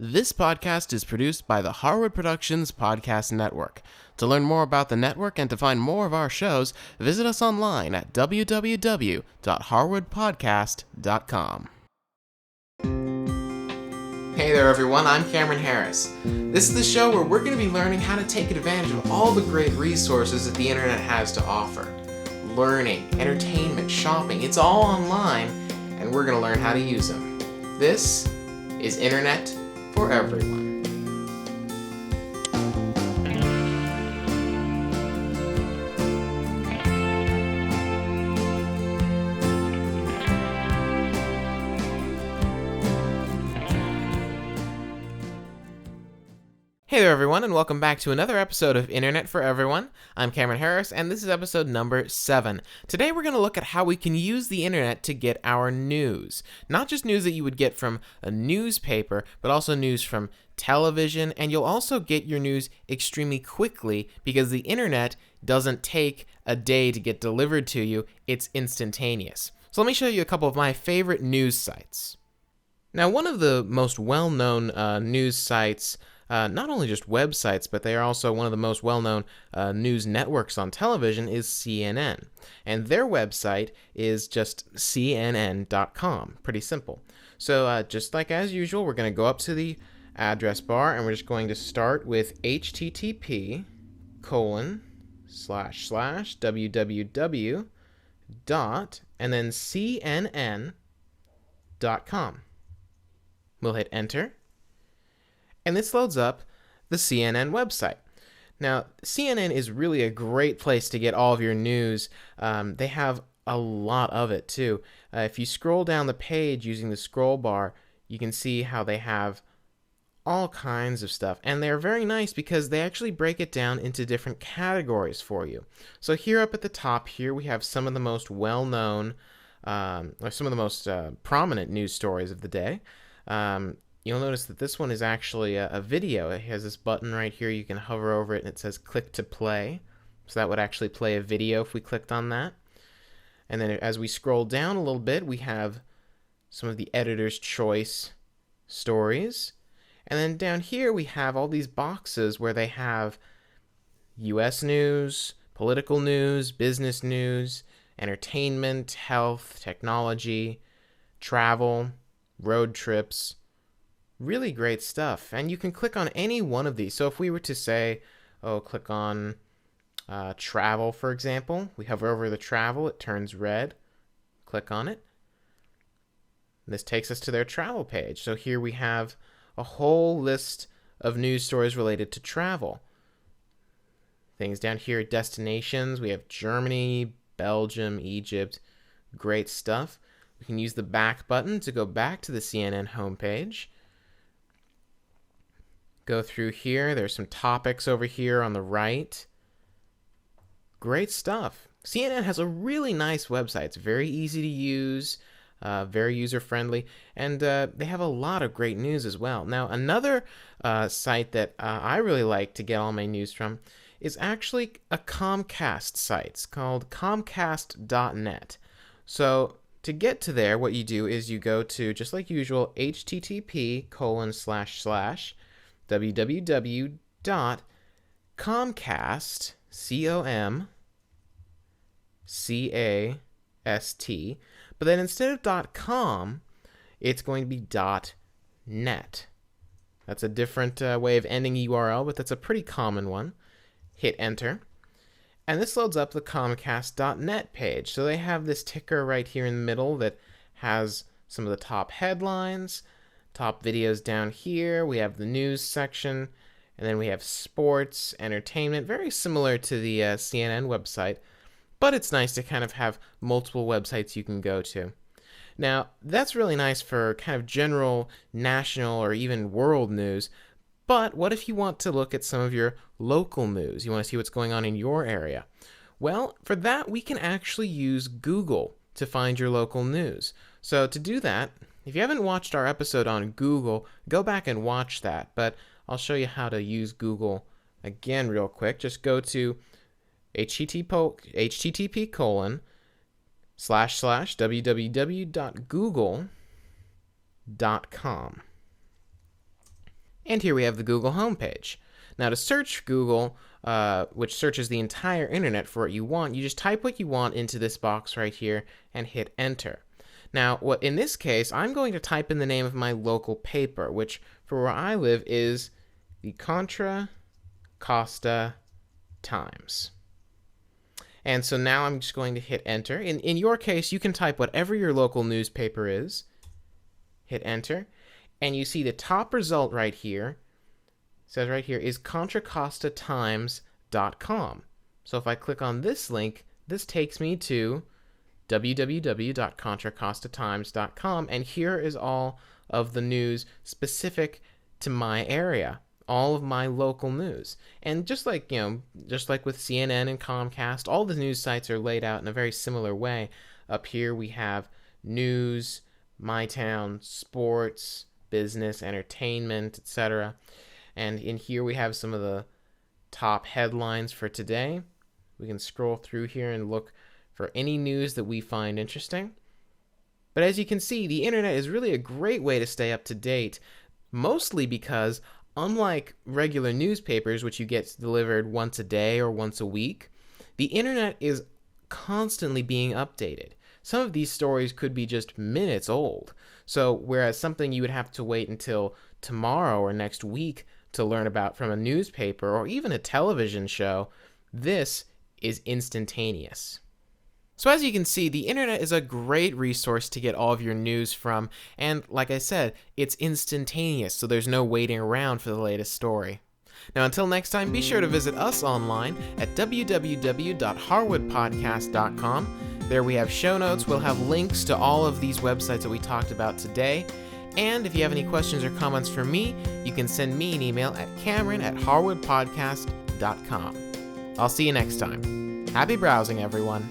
This podcast is produced by the Harwood Productions Podcast Network. To learn more about the network and to find more of our shows, visit us online at www.harwoodpodcast.com. Hey there everyone, I'm Cameron Harris. This is the show where we're going to be learning how to take advantage of all the great resources that the internet has to offer. Learning, entertainment, shopping, it's all online, and we're going to learn how to use them. This is Internet for Everyone. Hey there everyone, and welcome back to another episode of Internet for Everyone. I'm Cameron Harris, and this is episode number 7. Today we're going to look at how we can use the internet to get our news. Not just news that you would get from a newspaper, but also news from television, and you'll also get your news extremely quickly because the internet doesn't take a day to get delivered to you, it's instantaneous. So let me show you a couple of my favorite news sites. Now, one of the most well-known news sites, not only just websites, but they are also one of the most well-known news networks on television, is CNN. And their website is just cnn.com. Pretty simple. So just like as usual, we're going to go up to the address bar, and we're just going to start with http://www. and then cnn.com. We'll hit enter. And this loads up the CNN website. Now, CNN is really a great place to get all of your news. They have a lot of it, too. If you scroll down the page using the scroll bar, you can see how they have all kinds of stuff. And they're very nice because they actually break it down into different categories for you. So here up at the top here, we have some of the most well-known, or some of the most prominent news stories of the day. You'll notice that this one is actually a video. It has this button right here. You can hover over it, and it says click to play. So that would actually play a video if we clicked on that. And then as we scroll down a little bit, we have some of the editor's choice stories. And then down here, we have all these boxes where they have U.S. news, political news, business news, entertainment, health, technology, travel, road trips. Really great stuff. And you can click on any one of these. So if we were to say, click on travel, for example, we hover over the travel, it turns red. Click on it. This takes us to their travel page. So here we have a whole list of news stories related to travel. Things down here, destinations. We have Germany, Belgium, Egypt. Great stuff. We can use the back button to go back to the CNN homepage. Go through here. There's some topics over here on the right. Great stuff. CNN has a really nice website. It's very easy to use, very user-friendly, and they have a lot of great news as well. Now, another site that I really like to get all my news from is actually a Comcast site. It's called Comcast.net. So to get to there, what you do is you go to, just like usual, http://www.comcast, C-O-M-C-A-S-T, but then instead of .com, it's going to be .net. That's a different way of ending URL, but that's a pretty common one. Hit enter. And this loads up the Comcast.net page. So they have this ticker right here in the middle that has some of the top headlines, top videos down here. We have the news section, and then we have sports, entertainment, very similar to the CNN website, but it's nice to kind of have multiple websites you can go to. Now, that's really nice for kind of general national or even world news, but what if you want to look at some of your local news? You want to see what's going on in your area? Well, for that, we can actually use Google to find your local news. So to do that, if you haven't watched our episode on Google, go back and watch that. But I'll show you how to use Google again real quick. Just go to http://www.google.com. And here we have the Google homepage. Now to search Google, which searches the entire internet for what you want, you just type what you want into this box right here and hit enter. Now, in this case, I'm going to type in the name of my local paper, which for where I live is the Contra Costa Times. And so now I'm just going to hit enter. In your case, you can type whatever your local newspaper is. Hit enter. And you see the top result right here. It says right here is ContraCostaTimes.com. So if I click on this link, this takes me to www.ContraCostaTimes.com, and here is all of the news specific to my area, all of my local news. And just like with CNN and Comcast, all the news sites are laid out in a very similar way. Up here we have news, my town, sports, business, entertainment, etc. And in here we have some of the top headlines for today. We can scroll through here and look for any news that we find interesting. But as you can see, the internet is really a great way to stay up to date, mostly because unlike regular newspapers, which you get delivered once a day or once a week, the internet is constantly being updated. Some of these stories could be just minutes old. So whereas something you would have to wait until tomorrow or next week to learn about from a newspaper or even a television show, this is instantaneous. So as you can see, the internet is a great resource to get all of your news from, and like I said, it's instantaneous, so there's no waiting around for the latest story. Now until next time, be sure to visit us online at www.harwoodpodcast.com. There we have show notes. We'll have links to all of these websites that we talked about today. And if you have any questions or comments for me, you can send me an email at cameron@harwoodpodcast.com. I'll see you next time. Happy browsing, everyone.